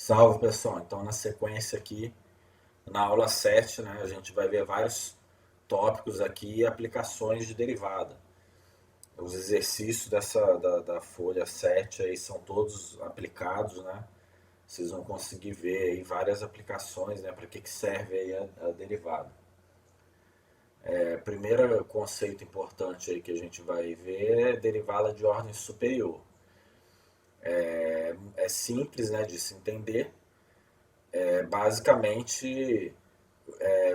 Salve pessoal, então na sequência aqui, na aula 7, né, a gente vai ver vários tópicos aqui e aplicações de derivada. Os exercícios da folha 7 aí são todos aplicados, né? Vocês vão conseguir ver aí várias aplicações, né, para que serve aí a derivada. Primeiro conceito importante aí que a gente vai ver é derivada de ordem superior. É simples, né, de se entender. Basicamente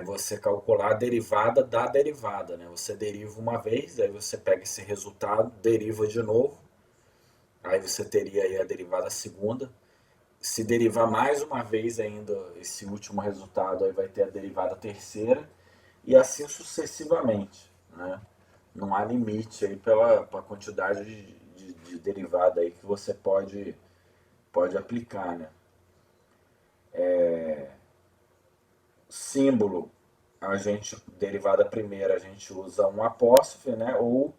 você calcular a derivada da derivada, né? Você deriva uma vez, aí você pega esse resultado, deriva de novo, aí você teria aí a derivada segunda. Se derivar mais uma vez ainda esse último resultado, aí vai ter a derivada terceira e assim sucessivamente, né? Não há limite aí pela quantidade de derivada aí que você pode aplicar, né? Símbolo, a gente, derivada primeira, a gente usa um apóstrofe, né? Ou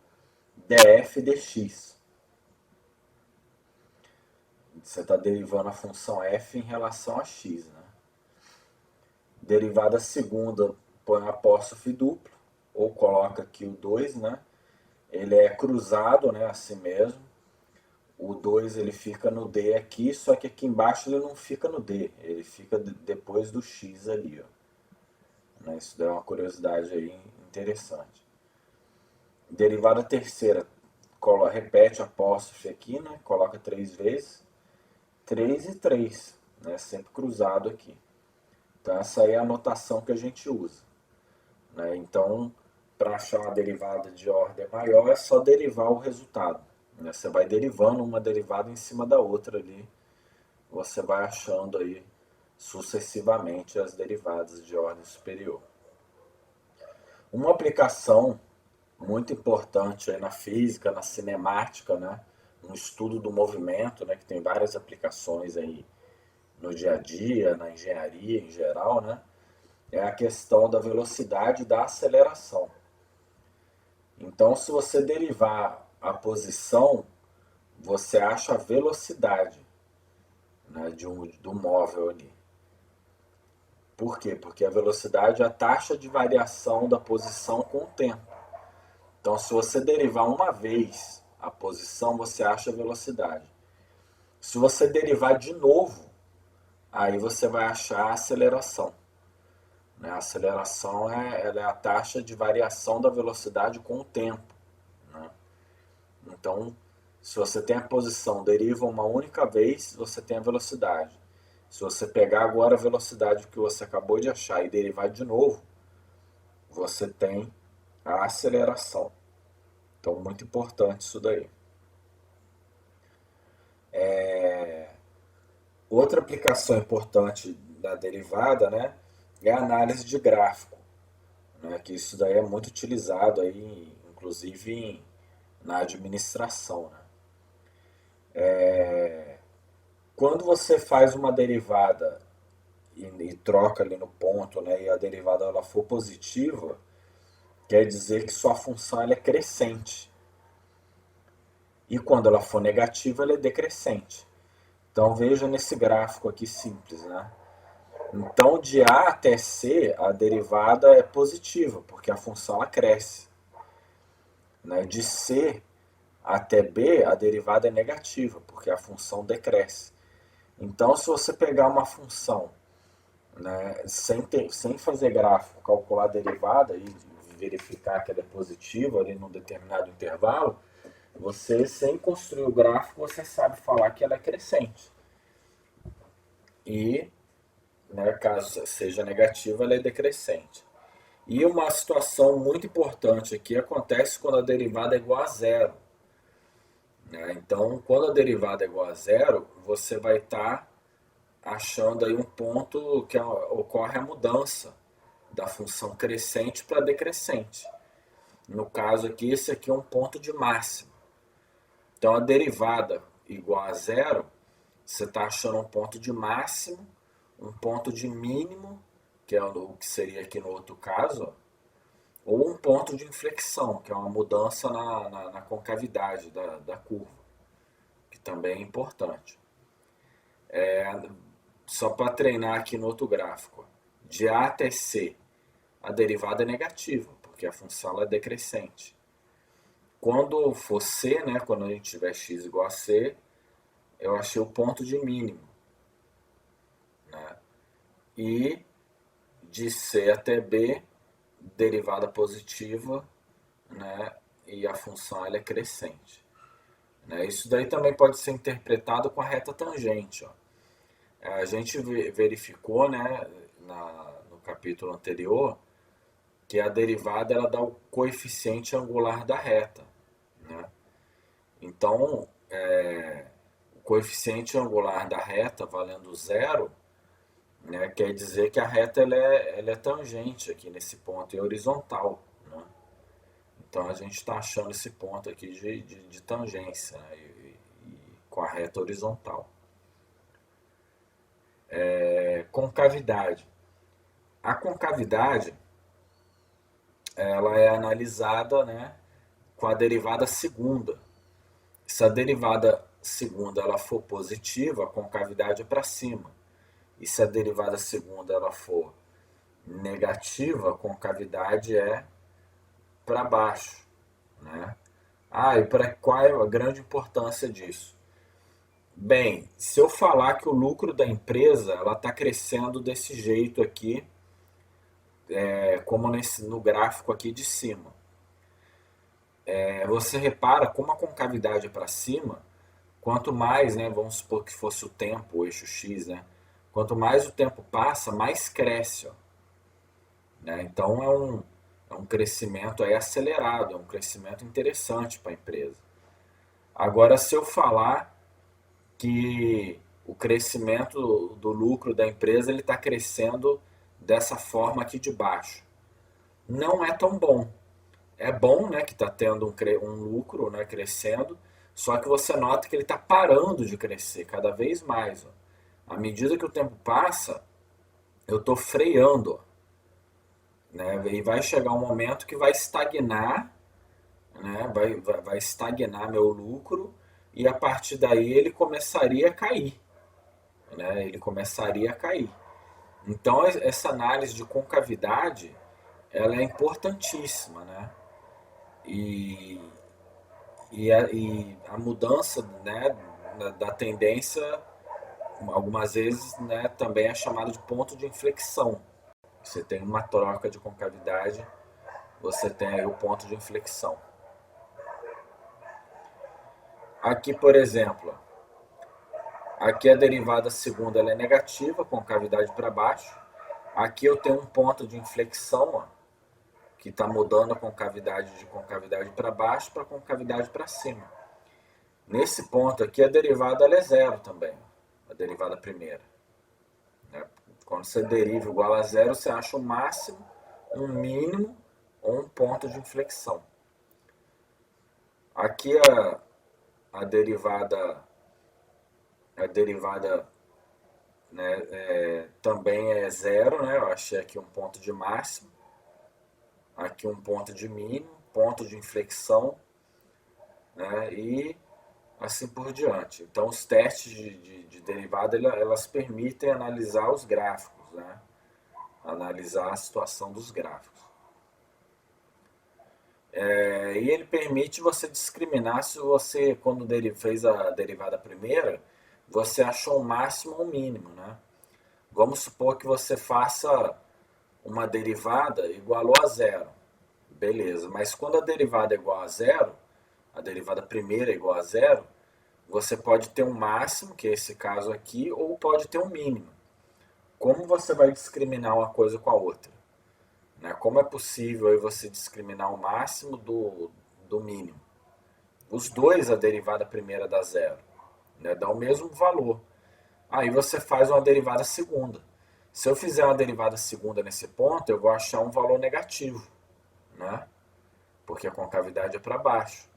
df dx. Você está derivando a função f em relação a x, né? Derivada segunda, põe um apóstrofe duplo, ou coloca aqui o 2, né? Ele é cruzado, né? Assim mesmo. O 2 ele fica no D aqui, só que aqui embaixo ele não fica no D, ele fica depois do X ali, ó. Né? Isso dá uma curiosidade aí interessante. Derivada terceira, repete o apóstrofe aqui, né? Coloca 3 vezes. 3 e 3, né? Sempre cruzado aqui. Então essa aí é a notação que a gente usa, né? Então, para achar uma derivada de ordem maior, é só derivar o resultado, né? Você vai derivando uma derivada em cima da outra ali, você vai achando aí sucessivamente as derivadas de ordem superior. Uma aplicação muito importante aí na física, na cinemática, né? No estudo do movimento, né? Que tem várias aplicações aí no dia a dia, na engenharia em geral, né? É a questão da velocidade e da aceleração. Então, se você derivar a posição, você acha a velocidade, né, do móvel ali. Por quê? Porque a velocidade é a taxa de variação da posição com o tempo. Então, se você derivar uma vez a posição, você acha a velocidade. Se você derivar de novo, aí você vai achar a aceleração. Né? A aceleração ela é a taxa de variação da velocidade com o tempo. Né? Então, se você tem a posição, deriva uma única vez, você tem a velocidade. Se você pegar agora a velocidade que você acabou de achar e derivar de novo, você tem a aceleração. Então, muito importante isso daí. Outra aplicação importante da derivada, né, é a análise de gráfico, né, que isso daí é muito utilizado aí, inclusive na administração, né. Quando você faz uma derivada e troca ali no ponto, né, e a derivada ela for positiva, quer dizer que sua função ela é crescente. E quando ela for negativa, ela é decrescente. Então veja nesse gráfico aqui simples, né? Então de A até C a derivada é positiva, porque a função ela cresce. Né? De C até B a derivada é negativa, porque a função decresce. Então se você pegar uma função, né, sem fazer gráfico, calcular a derivada e verificar que ela é positiva ali num determinado intervalo, você, sem construir o gráfico, você sabe falar que ela é crescente. E, né, caso seja negativa, ela é decrescente. E uma situação muito importante aqui acontece quando a derivada é igual a zero. Né? Então, quando a derivada é igual a zero, você vai estar achando aí um ponto que ocorre a mudança da função crescente para decrescente. No caso aqui, esse aqui é um ponto de máximo. Então, a derivada igual a zero, você está achando um ponto de máximo, um ponto de mínimo, que é o que seria aqui no outro caso, ó, ou um ponto de inflexão, que é uma mudança na concavidade da curva, que também é importante. só para treinar aqui no outro gráfico, de A até C, a derivada é negativa, porque a função ela é decrescente. Quando for C, né, quando a gente tiver x igual a C, eu achei o ponto de mínimo. Né? E de C até B, derivada positiva, né, e a função ela é crescente. Né? Isso daí também pode ser interpretado com a reta tangente. Ó. A gente verificou, né, no capítulo anterior, que a derivada ela dá o coeficiente angular da reta. Né? Então, o coeficiente angular da reta valendo zero, né, quer dizer que a reta ela é tangente aqui nesse ponto, é horizontal. Né? Então a gente está achando esse ponto aqui de tangência, né, com a reta horizontal. Concavidade. A concavidade ela é analisada, né, com a derivada segunda. Se a derivada segunda ela for positiva, a concavidade é para cima. E se a derivada segunda ela for negativa, a concavidade é para baixo. Né? E para qual é a grande importância disso? Bem, se eu falar que o lucro da empresa ela está crescendo desse jeito aqui, como no gráfico aqui de cima, você repara como a concavidade é para cima, quanto mais, né, vamos supor que fosse o tempo, o eixo X, né, quanto mais o tempo passa, mais cresce. Ó, né? Então é um crescimento aí acelerado, é um crescimento interessante para a empresa. Agora, se eu falar que o crescimento do lucro da empresa ele está crescendo dessa forma aqui de baixo, não é tão bom. É bom, né, que está tendo um lucro, né, crescendo, só que você nota que ele está parando de crescer cada vez mais. Ó. À medida que o tempo passa, eu estou freando. Ó, né, e vai chegar um momento que vai estagnar, né, vai estagnar meu lucro e a partir daí ele começaria a cair. Né, ele começaria a cair. Então essa análise de concavidade ela é importantíssima, né? E, e a mudança, né, da tendência, algumas vezes, né, também é chamada de ponto de inflexão. Você tem uma troca de concavidade, você tem aí o ponto de inflexão. Aqui, por exemplo, aqui a derivada segunda ela é negativa, concavidade para baixo. Aqui eu tenho um ponto de inflexão, ó, que está mudando a concavidade de concavidade para baixo para concavidade para cima. Nesse ponto aqui, a derivada ela é zero também, a derivada primeira. Né? Quando você deriva igual a zero, você acha um máximo, um mínimo ou um ponto de inflexão. Aqui a derivada, né, também é zero, né? Eu achei aqui um ponto de máximo, aqui um ponto de mínimo, ponto de inflexão, né? E assim por diante. Então, os testes de derivada, elas permitem analisar os gráficos, né? Analisar a situação dos gráficos. E ele permite você discriminar se você, quando fez a derivada primeira, você achou o máximo ou o mínimo, né? Vamos supor que você faça uma derivada igual a zero. Beleza, mas quando a derivada é igual a zero, a derivada primeira é igual a zero, você pode ter um máximo, que é esse caso aqui, ou pode ter um mínimo. Como você vai discriminar uma coisa com a outra? Né? Como é possível aí você discriminar o máximo do mínimo? Os dois, a derivada primeira dá zero, né? Dá o mesmo valor. Aí você faz uma derivada segunda. Se eu fizer uma derivada segunda nesse ponto, eu vou achar um valor negativo, né? Porque a concavidade é para baixo.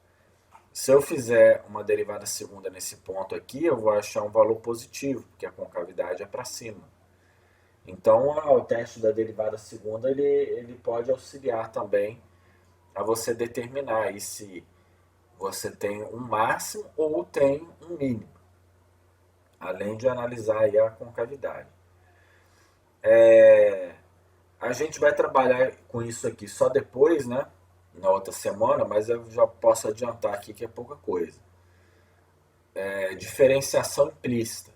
Se eu fizer uma derivada segunda nesse ponto aqui, eu vou achar um valor positivo, porque a concavidade é para cima. Então, o teste da derivada segunda ele pode auxiliar também a você determinar aí se você tem um máximo ou tem um mínimo. além de analisar aí a concavidade. A gente vai trabalhar com isso aqui só depois, né? Na outra semana, mas eu já posso adiantar aqui que é pouca coisa. Diferenciação implícita.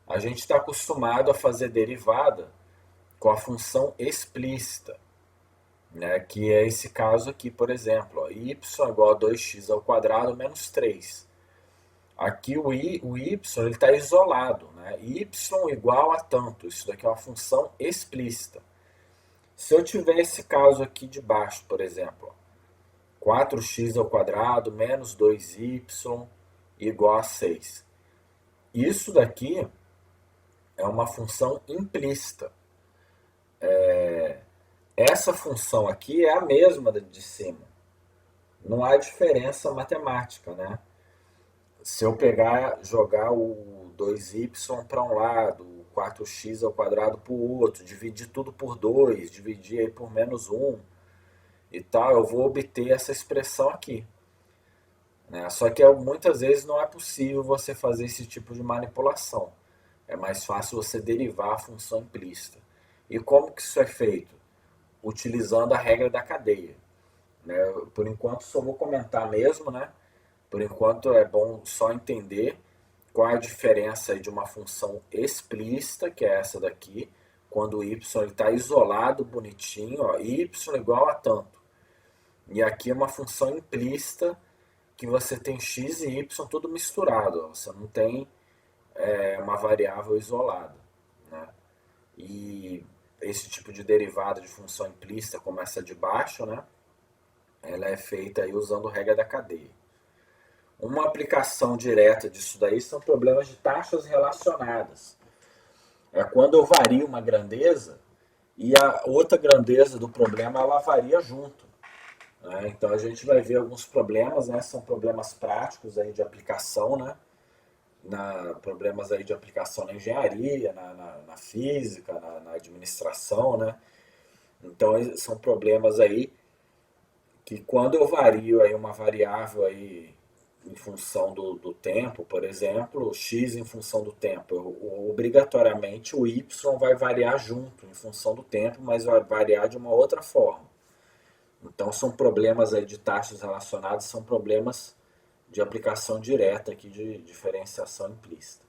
A gente está acostumado a fazer derivada com a função explícita, né? Que é esse caso aqui, por exemplo, ó, y igual a 2x ao quadrado menos 3. Aqui o y está isolado, né? Y igual a tanto. Isso daqui é uma função explícita. Se eu tiver esse caso aqui de baixo, por exemplo, 4x ao quadrado menos 2y igual a 6. Isso daqui é uma função implícita. Essa função aqui é a mesma de cima. Não há diferença matemática, né? Se eu jogar o 2y para um lado, o 4x ao quadrado para o outro, dividir tudo por 2, dividir aí por menos 1 e tal, eu vou obter essa expressão aqui. Né? Só que muitas vezes não é possível você fazer esse tipo de manipulação. É mais fácil você derivar a função implícita. E como que isso é feito? Utilizando a regra da cadeia. Né? Por enquanto só vou comentar mesmo, né? Por enquanto é bom só entender qual é a diferença de uma função explícita, que é essa daqui, quando o y está isolado, bonitinho, ó, y igual a tanto. E aqui é uma função implícita, que você tem x e y tudo misturado, ó. Você não tem uma variável isolada. Né? E esse tipo de derivada de função implícita, como essa de baixo, né? Ela é feita aí usando a regra da cadeia. Uma aplicação direta disso daí são problemas de taxas relacionadas. É quando eu vario uma grandeza e a outra grandeza do problema ela varia junto. Né? Então a gente vai ver alguns problemas, né? São problemas práticos aí de aplicação, né? Problemas aí de aplicação na engenharia, na física, na administração, né? Então são problemas aí que quando eu vario aí uma variável aí em função do tempo, por exemplo, x em função do tempo, obrigatoriamente o y vai variar junto em função do tempo, mas vai variar de uma outra forma. Então são problemas aí de taxas relacionadas, são problemas de aplicação direta aqui de diferenciação implícita.